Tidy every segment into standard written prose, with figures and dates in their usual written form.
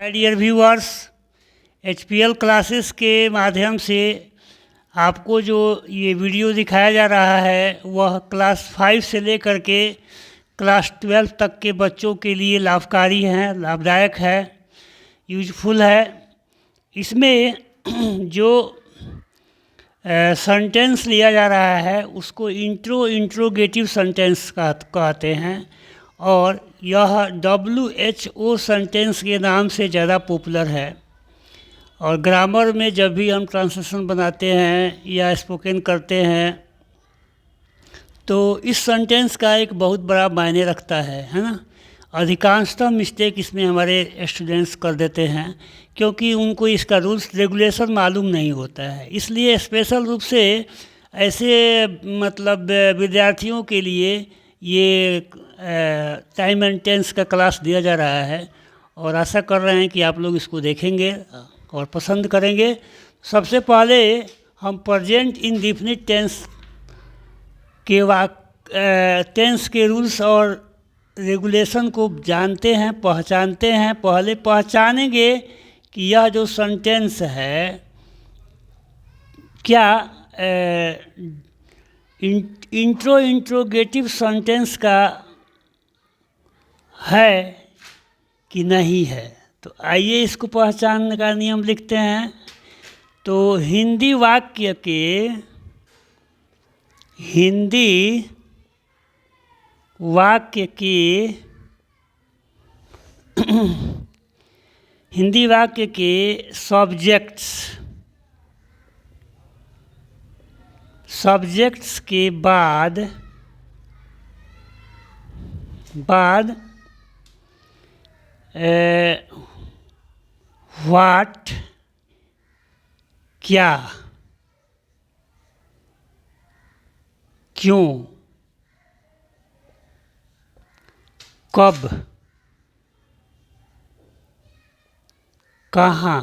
Dear viewers, HPL classes के माध्यम से आपको जो ये वीडियो दिखाया जा रहा है वह क्लास 5 से लेकर के क्लास 12 तक के बच्चों के लिए लाभकारी है, लाभदायक है, यूजफुल है। इसमें जो सेंटेंस लिया जा रहा है उसको इंट्रोगेटिव सेंटेंस कहते हैं और यह WHO सेंटेंस के नाम से ज़्यादा पॉपुलर है। और ग्रामर में जब भी हम ट्रांसलेशन बनाते हैं या स्पोकन करते हैं तो इस सेंटेंस का एक बहुत बड़ा मायने रखता है ना। अधिकांशतः मिस्टेक इसमें हमारे स्टूडेंट्स कर देते हैं क्योंकि उनको इसका रूल्स रेगुलेशन मालूम नहीं होता है। इसलिए स्पेशल रूप से ऐसे विद्यार्थियों के लिए ये टाइम एंड टेंस का क्लास दिया जा रहा है और आशा कर रहे हैं कि आप लोग इसको देखेंगे और पसंद करेंगे। सबसे पहले हम प्रेजेंट इंडेफिनिट टेंस के टेंस के रूल्स और रेगुलेशन को जानते हैं, पहचानते हैं। पहले पहचानेंगे कि यह जो सेंटेंस है क्या इंट्रोगेटिव सेंटेंस का है कि नहीं है। तो आइए इसको पहचानने का नियम लिखते हैं। तो हिंदी वाक्य के सब्जेक्ट्स के बाद व्हाट क्या, क्यों, कब, कहाँ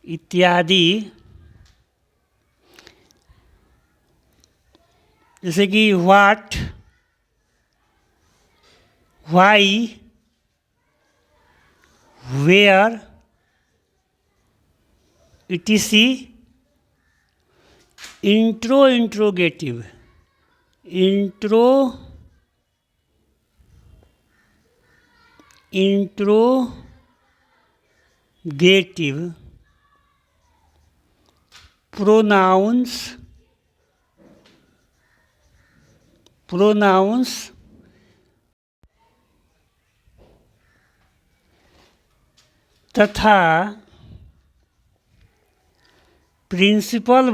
इत्यादि जैसे कि what, why, where, etc. Interrogative pronouns तथा प्रिंसिपल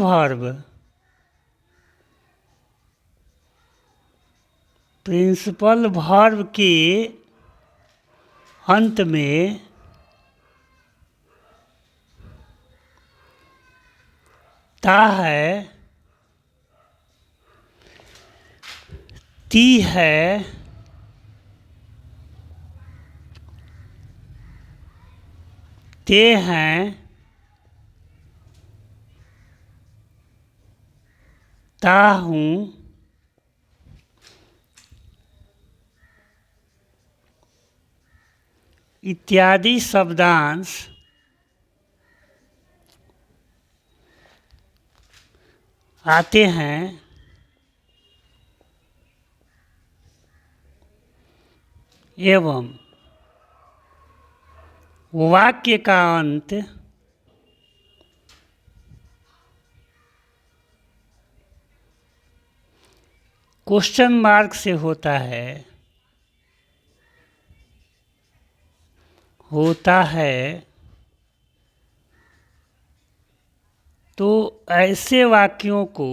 वर्ब के अंत में ता है, ती है, ते हैं, ता हूँ, इत्यादि शब्दांश आते हैं एवं वाक्य का अंत क्वेश्चन मार्क से होता है तो ऐसे वाक्यों को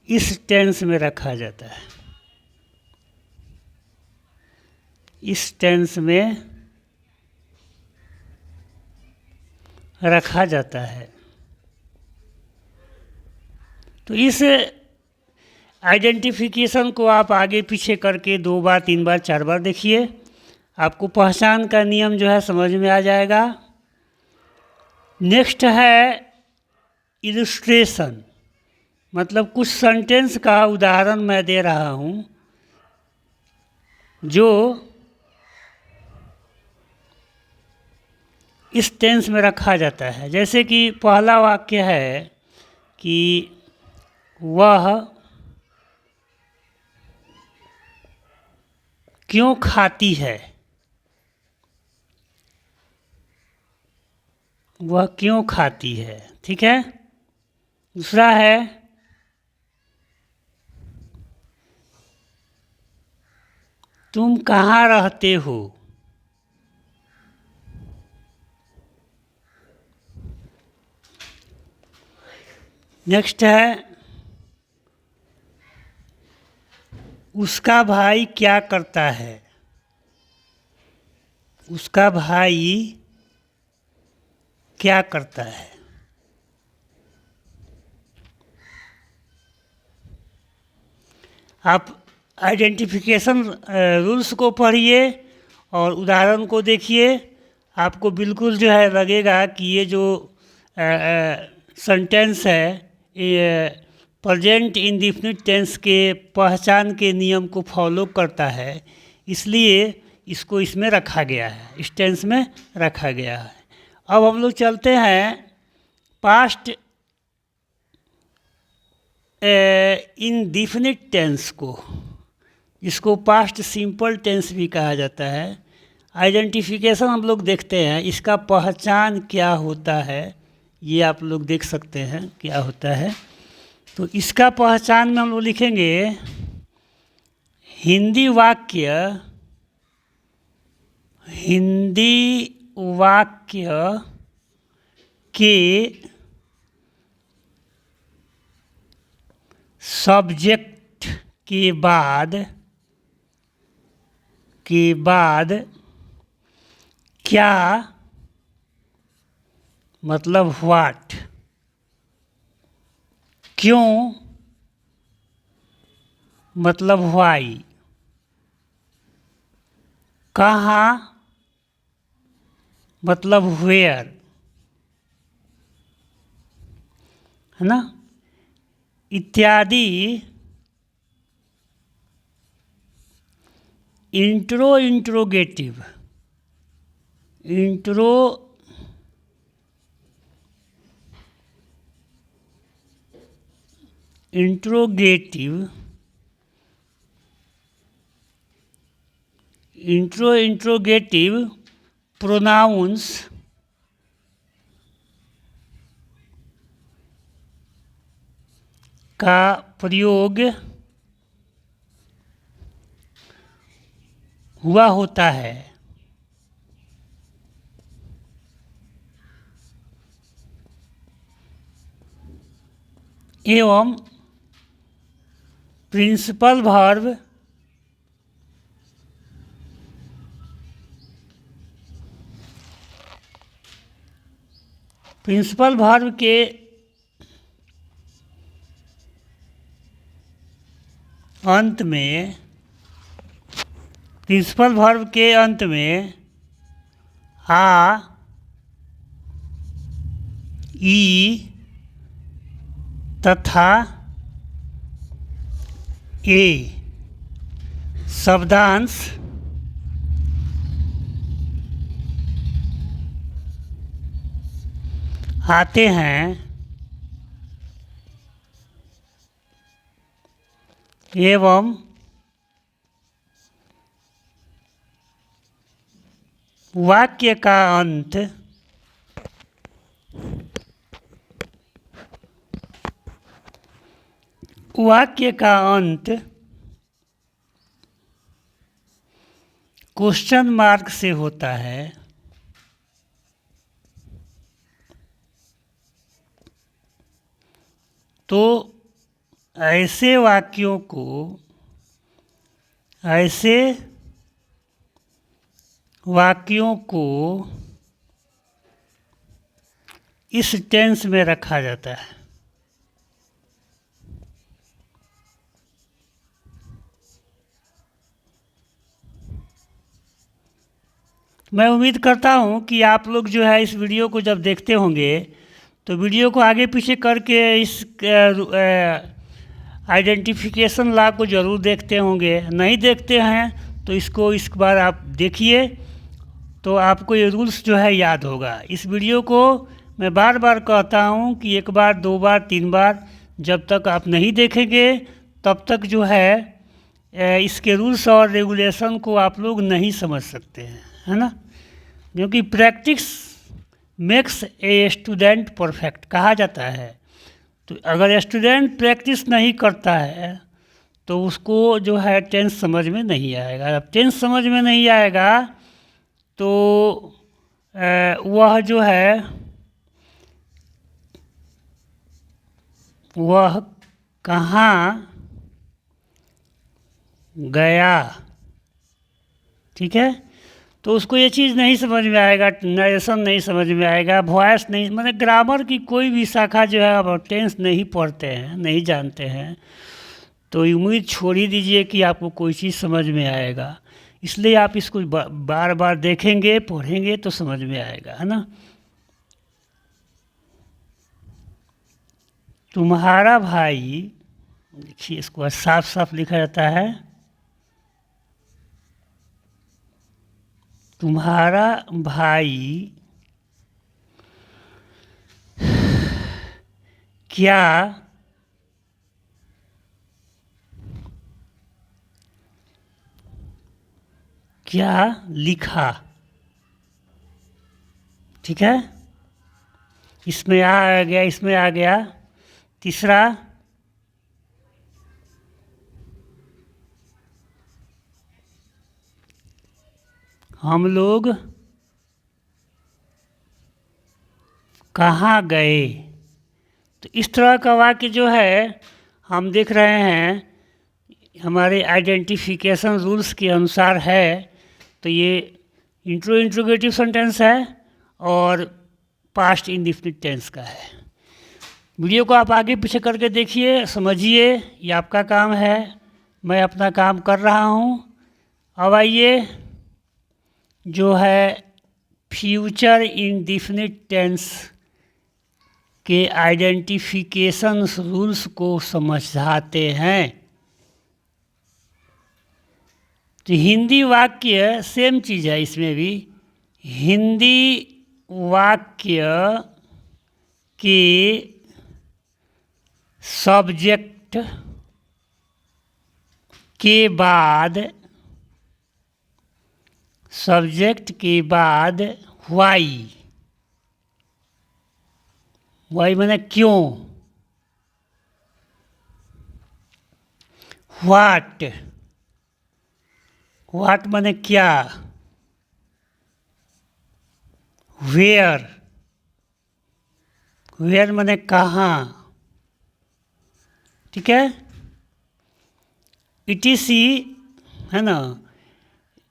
इस टेंस में रखा जाता है। इस टेंस में रखा जाता है। तो इस आइडेंटिफिकेशन को आप आगे पीछे करके 2 बार 3 बार 4 बार देखिए, आपको पहचान का नियम जो है समझ में आ जाएगा। नेक्स्ट है इलस्ट्रेशन, मतलब कुछ सेंटेंस का उदाहरण मैं दे रहा हूँ जो इस टेंस में रखा जाता है। जैसे कि पहला वाक्य है कि वह क्यों खाती है, वह क्यों खाती है, ठीक है। दूसरा है तुम कहाँ रहते हो, नेक्स्ट है उसका भाई क्या करता है, उसका भाई क्या करता है। आप आइडेंटिफिकेशन रूल्स को पढ़िए और उदाहरण को देखिए, आपको बिल्कुल जो है लगेगा कि ये जो सेंटेंस है ये प्रेजेंट इंडेफिनिट टेंस के पहचान के नियम को फॉलो करता है, इसलिए इसको इसमें रखा गया है, इस टेंस में रखा गया है। अब हम लोग चलते हैं पास्ट इंडेफिनिट टेंस को, इसको पास्ट सिंपल टेंस भी कहा जाता है। आइडेंटिफिकेशन हम लोग देखते हैं, इसका पहचान क्या होता है ये आप लोग देख सकते हैं क्या होता है। तो इसका पहचान में हम लोग लिखेंगे हिंदी वाक्य, हिंदी वाक्य के सब्जेक्ट के बाद क्या मतलब व्हाट, क्यों मतलब व्हाई, कहाँ मतलब वेयर, है ना, इत्यादि इंट्रोगेटिव प्रोनाउंस का प्रयोग हुआ होता है। एवं प्रिंसिपल वर्ब के अंत में, प्रिंसिपल वर्ब के अंत में आ, ई तथा ए शब्दांश आते हैं एवं वाक्य का अंत क्वेश्चन मार्क से होता है। तो ऐसे वाक्यों को इस टेंस में रखा जाता है। मैं उम्मीद करता हूँ कि आप लोग जो है इस वीडियो को जब देखते होंगे तो वीडियो को आगे पीछे करके इस आइडेंटिफिकेशन लॉ को ज़रूर देखते होंगे। नहीं देखते हैं तो इसको इस बार आप देखिए तो आपको ये रूल्स जो है याद होगा। इस वीडियो को मैं बार बार कहता हूँ कि एक बार, दो बार, तीन बार जब तक आप नहीं देखेंगे तब तक जो है इसके रूल्स और रेगुलेशन को आप लोग नहीं समझ सकते हैं, है ना। क्योंकि practice makes a student perfect कहा जाता है। तो अगर स्टूडेंट प्रैक्टिस नहीं करता है तो उसको जो है टेंस समझ में नहीं आएगा। अब टेंस समझ में नहीं आएगा तो वह जो है वह कहाँ गया, ठीक है। तो उसको ये चीज़ नहीं समझ में आएगा, नरेशन नहीं समझ में आएगा, वॉइस नहीं, मतलब ग्रामर की कोई भी शाखा जो है आप टेंस नहीं पढ़ते हैं, नहीं जानते हैं तो उम्मीद छोड़ ही दीजिए कि आपको कोई चीज़ समझ में आएगा। इसलिए आप इसको बार बार देखेंगे, पढ़ेंगे तो समझ में आएगा, है ना। तुम्हारा भाई, देखिए इसको साफ साफ लिखा जाता है, तुम्हारा भाई क्या क्या लिखा, ठीक है। इसमें आ गया, इसमें आ गया। तीसरा, हम लोग कहाँ गए। तो इस तरह का वाक्य जो है हम देख रहे हैं हमारे आइडेंटिफिकेशन रूल्स के अनुसार है। तो ये इंट्रोगेटिव सेंटेंस है और पास्ट इंडेफिनिट टेंस का है। वीडियो को आप आगे पीछे करके देखिए, समझिए, ये आपका काम है, मैं अपना काम कर रहा हूँ। अब आइए जो है फ्यूचर इंडेफिनिट टेंस के आइडेंटिफिकेशन रूल्स को समझाते हैं। तो हिंदी वाक्य सेम चीज़ है, इसमें भी हिंदी वाक्य के सब्जेक्ट के बाद वाई, वाई माने क्यों, व्हाट, व्हाट माने क्या, वेयर, वेयर माने कहाँ, ठीक है। इटीसी है ना।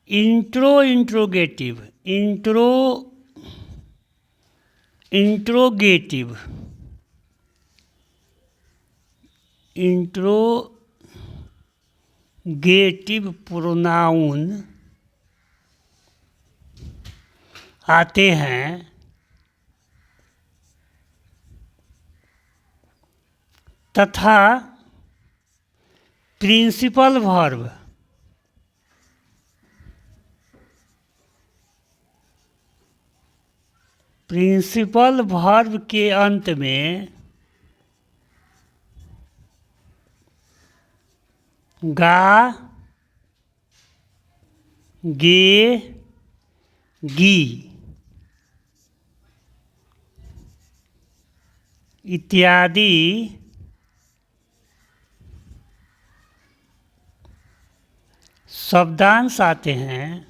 इंट्रोगेटिव प्रोनाउन आते हैं तथा प्रिंसिपल वर्ब के अंत में गा, गे, गी इत्यादि शब्दांश आते हैं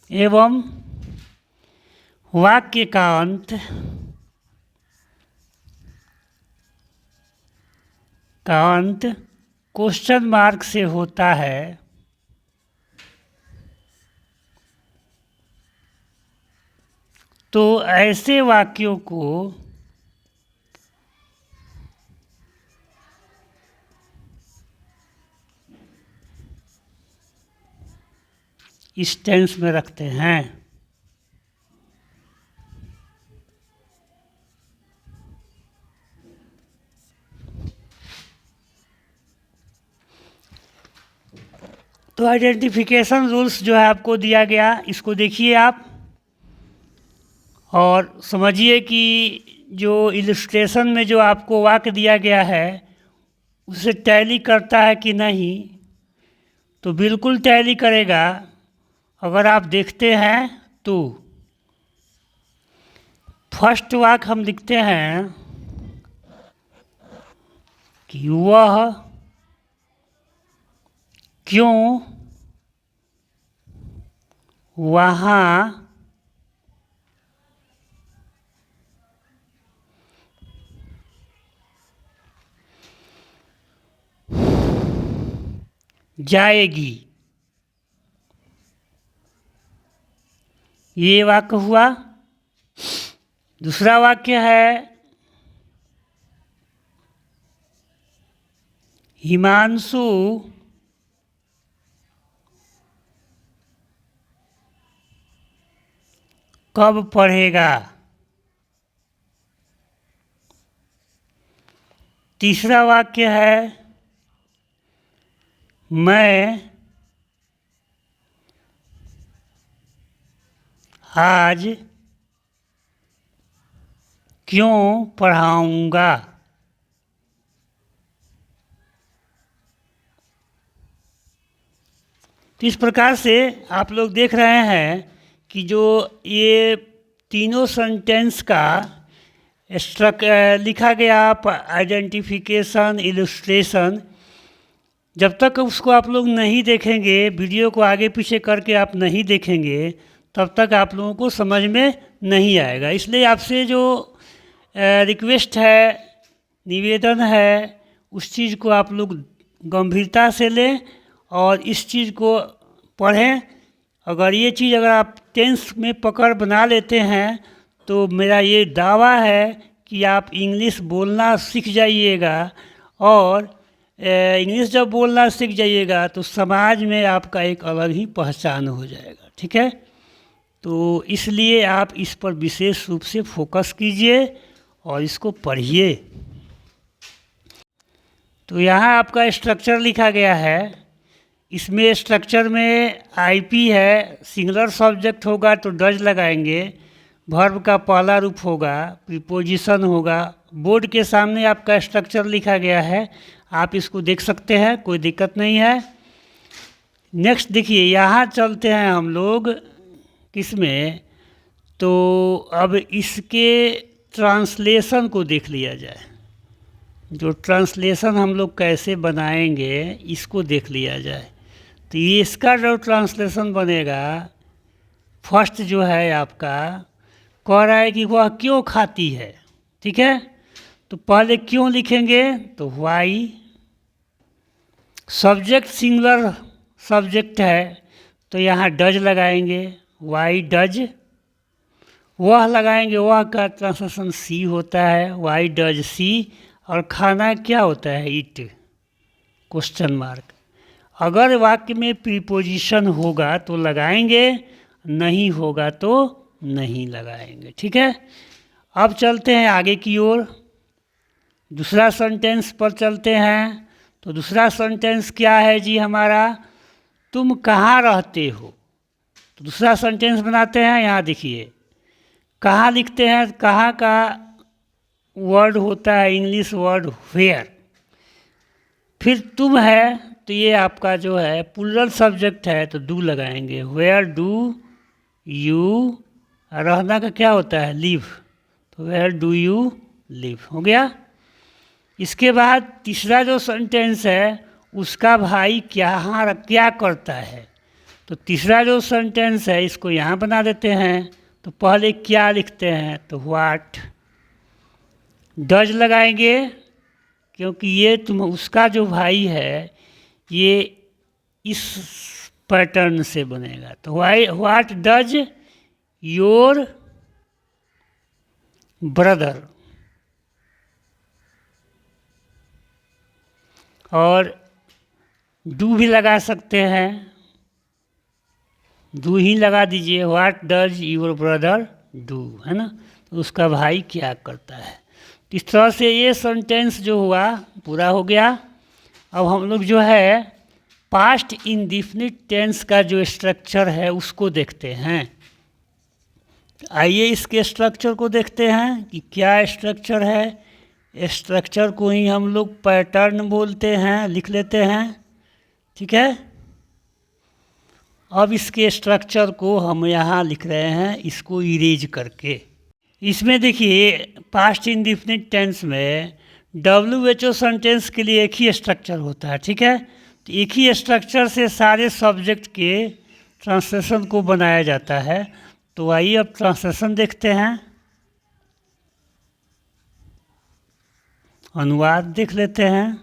एवं वाक्य का अंत क्वेश्चन मार्क से होता है। तो ऐसे वाक्यों को इस टेंस में रखते हैं। तो आइडेंटिफिकेशन रूल्स जो है आपको दिया गया, इसको देखिए आप और समझिए कि जो इलस्ट्रेशन में जो आपको वाक्य दिया गया है उसे टैली करता है कि नहीं। तो बिल्कुल टैली करेगा। अगर आप देखते हैं तो फर्स्ट वाक्य हम लिखते हैं कि वह क्यों वहाँ जाएगी। ये वाक्य हुआ। दूसरा वाक्य है हिमांशु कब पढ़ेगा। तीसरा वाक्य है मैं आज क्यों पढ़ाऊँगा। तो इस प्रकार से आप लोग देख रहे हैं कि जो ये तीनों सेंटेंस का लिखा गया आइडेंटिफिकेशन इलस्ट्रेशन, जब तक उसको आप लोग नहीं देखेंगे, वीडियो को आगे पीछे करके आप नहीं देखेंगे, तब तक आप लोगों को समझ में नहीं आएगा। इसलिए आपसे जो रिक्वेस्ट है, निवेदन है, उस चीज़ को आप लोग गंभीरता से लें और इस चीज़ को पढ़ें। अगर ये चीज़ अगर आप टेंस में पकड़ बना लेते हैं तो मेरा ये दावा है कि आप इंग्लिश बोलना सीख जाइएगा और इंग्लिश जब बोलना सीख जाइएगा तो समाज में आपका एक अलग ही पहचान हो जाएगा। ठीक है, तो इसलिए आप इस पर विशेष रूप से फोकस कीजिए और इसको पढ़िए। तो यहाँ आपका स्ट्रक्चर लिखा गया है। इसमें स्ट्रक्चर में आईपी है, सिंगुलर सब्जेक्ट होगा तो डज लगाएंगे, वर्ब का पहला रूप होगा, प्रीपोजिशन होगा। बोर्ड के सामने आपका स्ट्रक्चर लिखा गया है, आप इसको देख सकते हैं, कोई दिक्कत नहीं है। नेक्स्ट देखिए, यहाँ चलते हैं हम लोग किसमें, तो अब इसके ट्रांसलेशन को देख लिया जाए। जो ट्रांसलेशन हम लोग कैसे बनाएंगे इसको देख लिया जाए। तो ये इसका जो ट्रांसलेशन बनेगा, फर्स्ट जो है आपका कह रहा है कि वह क्यों खाती है। ठीक है, तो पहले क्यों लिखेंगे, तो वाई। सब्जेक्ट सिंगुलर सब्जेक्ट है तो यहाँ डज लगाएंगे, वाई डज। वह लगाएंगे, वह का ट्रांसलेशन सी होता है, वाई डज सी। और खाना क्या होता है, इट, क्वेश्चन मार्क। अगर वाक्य में प्रीपोजिशन होगा तो लगाएंगे, नहीं होगा तो नहीं लगाएंगे। ठीक है, अब चलते हैं आगे की ओर, दूसरा सेंटेंस पर चलते हैं। तो दूसरा सेंटेंस क्या है जी हमारा, तुम कहाँ रहते हो। तो दूसरा सेंटेंस बनाते हैं। यहाँ देखिए कहाँ लिखते हैं, कहाँ का वर्ड होता है इंग्लिश वर्ड वेयर। फिर तुम है तो ये आपका जो है प्लूरल सब्जेक्ट है तो डू लगाएंगे, वेयर डू यू। रहना का क्या होता है, लिव, तो वेयर डू यू लिव हो गया। इसके बाद तीसरा जो सेंटेंस है, उसका भाई क्या करता है। तो तीसरा जो सेंटेंस है इसको यहाँ बना देते हैं। तो पहले क्या लिखते हैं, तो व्हाट। डज लगाएंगे क्योंकि ये उसका जो भाई है ये इस पैटर्न से बनेगा। तो व्हाट डज योर ब्रदर। और डू भी लगा सकते हैं। डू ही लगा दीजिए, what does your brother do, है ना, तो उसका भाई क्या करता है। इस तरह से ये सेंटेंस जो हुआ पूरा हो गया। अब हम लोग जो है पास्ट इंडेफिनिट टेंस का जो स्ट्रक्चर है उसको देखते हैं। आइए इसके स्ट्रक्चर को देखते हैं कि क्या स्ट्रक्चर है। स्ट्रक्चर को ही हम लोग पैटर्न बोलते हैं, लिख लेते हैं, ठीक है। अब इसके स्ट्रक्चर को हम यहाँ लिख रहे हैं, इसको इरेज करके। इसमें देखिए पास्ट इंडेफिनिट टेंस में WHO सेंटेंस के लिए एक ही स्ट्रक्चर होता है, ठीक है। तो एक ही स्ट्रक्चर से सारे सब्जेक्ट के ट्रांसलेशन को बनाया जाता है। तो आइए अब ट्रांसलेशन देखते हैं, अनुवाद देख लेते हैं।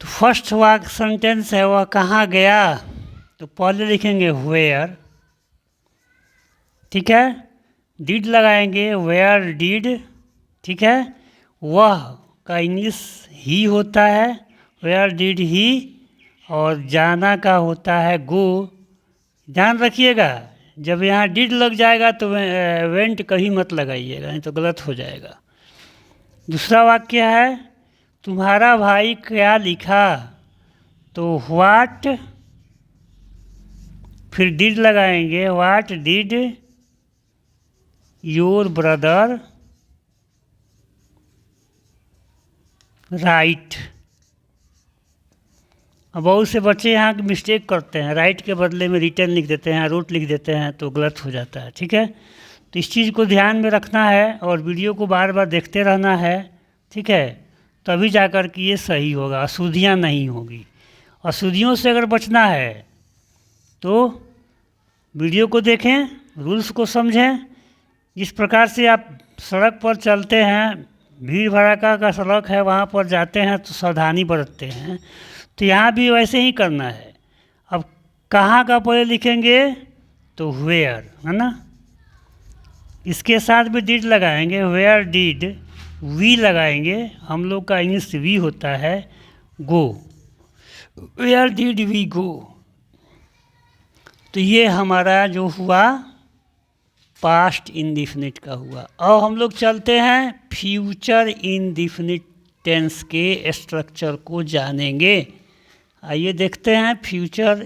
तो फर्स्ट वाक सेंटेंस है वह कहाँ गया, तो पहले लिखेंगे वेयर, ठीक है। डिड लगाएंगे, वेयर डिड, ठीक है। वह का इंग्लिश ही होता है, वेयर डिड ही, और जाना का होता है गो। ध्यान रखिएगा जब यहाँ डिड लग जाएगा तो वेंट कहीं मत लगाइएगा, नहीं तो गलत हो जाएगा। दूसरा वाक्य है तुम्हारा भाई क्या लिखा, तो व्हाट, फिर डिड लगाएंगे, what did your brother right. अब बहुत से बच्चे यहाँ मिस्टेक करते हैं, राइट के बदले में रिटर्न लिख देते हैं, रोट लिख देते हैं, तो गलत हो जाता है, ठीक है। तो इस चीज़ को ध्यान में रखना है और वीडियो को बार बार देखते रहना है, ठीक है। तभी जाकर कि ये सही होगा, अशुद्धियाँ नहीं होगी। अशुद्धियों से अगर बचना है तो वीडियो को देखें, रूल्स को समझें। जिस प्रकार से आप सड़क पर चलते हैं, भीड़ भड़ाका का सड़क है, वहाँ पर जाते हैं तो सावधानी बरतते हैं, तो यहाँ भी वैसे ही करना है। अब कहाँ का पहले लिखेंगे, तो वेयर, है ना, इसके साथ भी डिड लगाएंगे, वेयर डिड वी लगाएंगे, हम लोग का इंग्लिश वी होता है, गो, वेयर डिड वी गो। तो ये हमारा जो हुआ पास्ट इंडेफिनिट का हुआ। अब हम लोग चलते हैं फ्यूचर इंडेफिनिट टेंस के स्ट्रक्चर को जानेंगे। आइए देखते हैं फ्यूचर।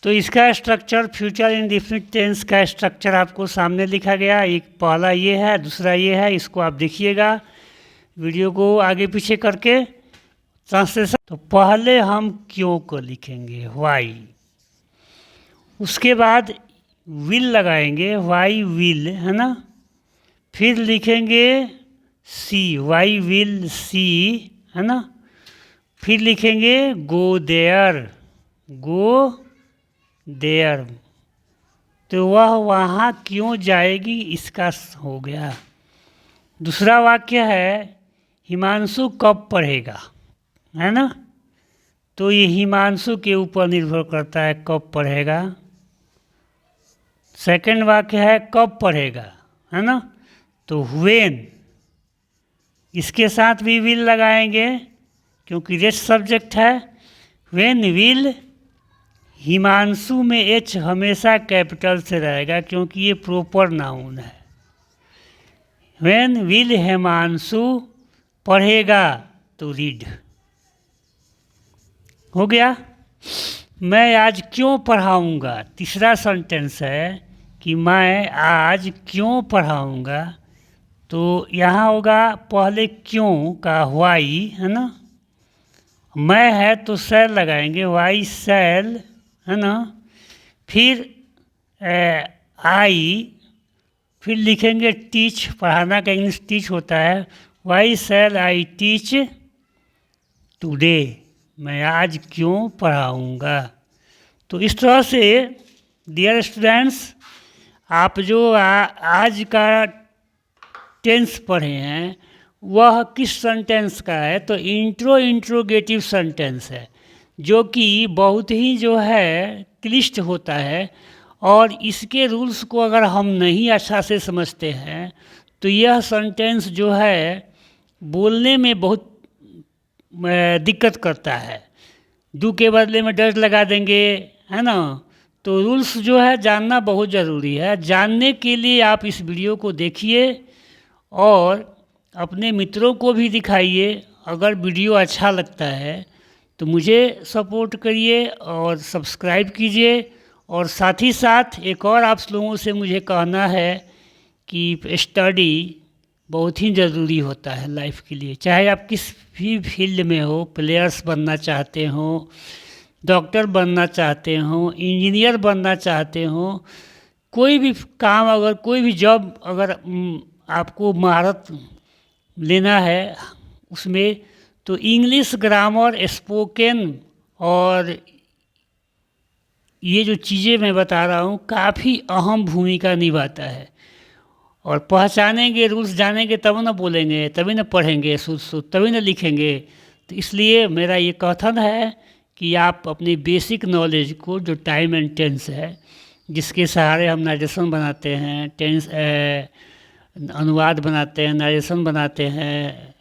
तो इसका स्ट्रक्चर, फ्यूचर इंडेफिनिट टेंस का स्ट्रक्चर आपको सामने लिखा गया। एक पहला ये है, दूसरा ये है, इसको आप देखिएगा वीडियो को आगे पीछे करके ट्रांसलेशन। तो पहले हम क्यों को लिखेंगे, वाई, उसके बाद विल लगाएंगे, वाई विल, है ना, फिर लिखेंगे सी, वाई विल सी, है ना, फिर लिखेंगे गो देयर, गो देयर, तो वह वहाँ क्यों जाएगी, इसका हो गया। दूसरा वाक्य है हिमांशु कब पढ़ेगा, है ना, तो ये हिमांशु के ऊपर निर्भर करता है कब पढ़ेगा। सेकंड वाक्य है कब पढ़ेगा, है ना, तो व्हेन, इसके साथ भी विल लगाएंगे क्योंकि रेस्ट सब्जेक्ट है। व्हेन विल, हिमांशु में एच हमेशा कैपिटल से रहेगा क्योंकि ये प्रॉपर नाउन है। व्हेन विल हिमांशु पढ़ेगा, तो रीड हो गया। मैं आज क्यों पढ़ाऊँगा, तीसरा सेंटेंस है कि मैं आज क्यों पढ़ाऊँगा, तो यहाँ होगा पहले क्यों का वाई, है ना, मैं है तो शैल लगाएंगे, वाई शैल, है ना, फिर आई, फिर लिखेंगे टीच, पढ़ाना का इंग्लिश टीच होता है, why shall I teach today, मैं आज क्यों पढ़ाऊँगा। तो इस तरह से डियर स्टूडेंट्स, आप जो आज का टेंस पढ़े हैं वह किस सेंटेंस का है, तो इंट्रोगेटिव सेंटेंस है, जो कि बहुत ही जो है क्लिष्ट होता है, और इसके रूल्स को अगर हम नहीं अच्छा से समझते हैं तो यह सेंटेंस जो है बोलने में बहुत दिक्कत करता है। डू के बदले में डज लगा देंगे, है ना। तो रूल्स जो है जानना बहुत ज़रूरी है। जानने के लिए आप इस वीडियो को देखिए और अपने मित्रों को भी दिखाइए। अगर वीडियो अच्छा लगता है तो मुझे सपोर्ट करिए और सब्सक्राइब कीजिए। और साथ ही साथ एक और आप लोगों से मुझे कहना है कि स्टडी बहुत ही ज़रूरी होता है लाइफ के लिए। चाहे आप किस भी फील्ड में हो, प्लेयर्स बनना चाहते हो, डॉक्टर बनना चाहते हो, इंजीनियर बनना चाहते हो, कोई भी काम, अगर कोई भी जॉब अगर आपको महारत लेना है उसमें, तो इंग्लिश ग्रामर, स्पोकन और ये जो चीज़ें मैं बता रहा हूँ काफ़ी अहम भूमिका निभाता है। और पहचानेंगे, रूल्स जानेंगे तब ना बोलेंगे, तभी ना पढ़ेंगे शुद्ध शुद्ध, तभी ना लिखेंगे। तो इसलिए मेरा ये कथन है कि आप अपनी बेसिक नॉलेज को, जो टाइम एंड टेंस है, जिसके सहारे हम नरेशन बनाते हैं, टेंस अनुवाद बनाते हैं, नरेशन बनाते हैं,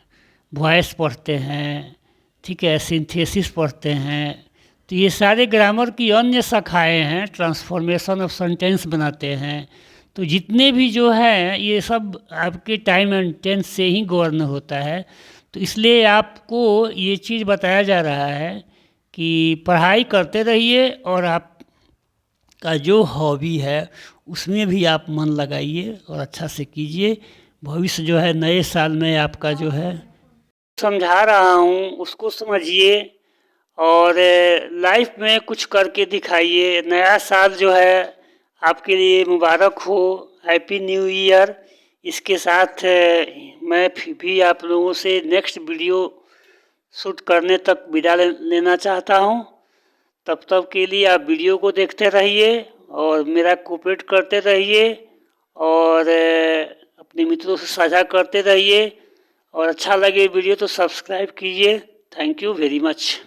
वॉइस पढ़ते हैं, ठीक है, सिंथेसिस पढ़ते हैं, तो ये सारे ग्रामर की अन्य शाखाएँ हैं, ट्रांसफॉर्मेशन ऑफ सेंटेंस बनाते हैं। तो जितने भी जो है ये सब आपके टाइम एंड टेंस से ही गवर्न होता है। तो इसलिए आपको ये चीज़ बताया जा रहा है कि पढ़ाई करते रहिए और आपका जो हॉबी है उसमें भी आप मन लगाइए और अच्छा से कीजिए। भविष्य जो है नए साल में आपका जो है समझा रहा हूँ उसको समझिए और लाइफ में कुछ करके दिखाइए। नया साल जो है आपके लिए मुबारक हो, हैप्पी न्यू ईयर। इसके साथ मैं भी आप लोगों से नेक्स्ट वीडियो शूट करने तक विदा लेना चाहता हूँ। तब तक के लिए आप वीडियो को देखते रहिए और मेरा कोऑपरेट करते रहिए और अपने मित्रों से साझा करते रहिए। और अच्छा लगे वीडियो तो सब्सक्राइब कीजिए। Thank you very much.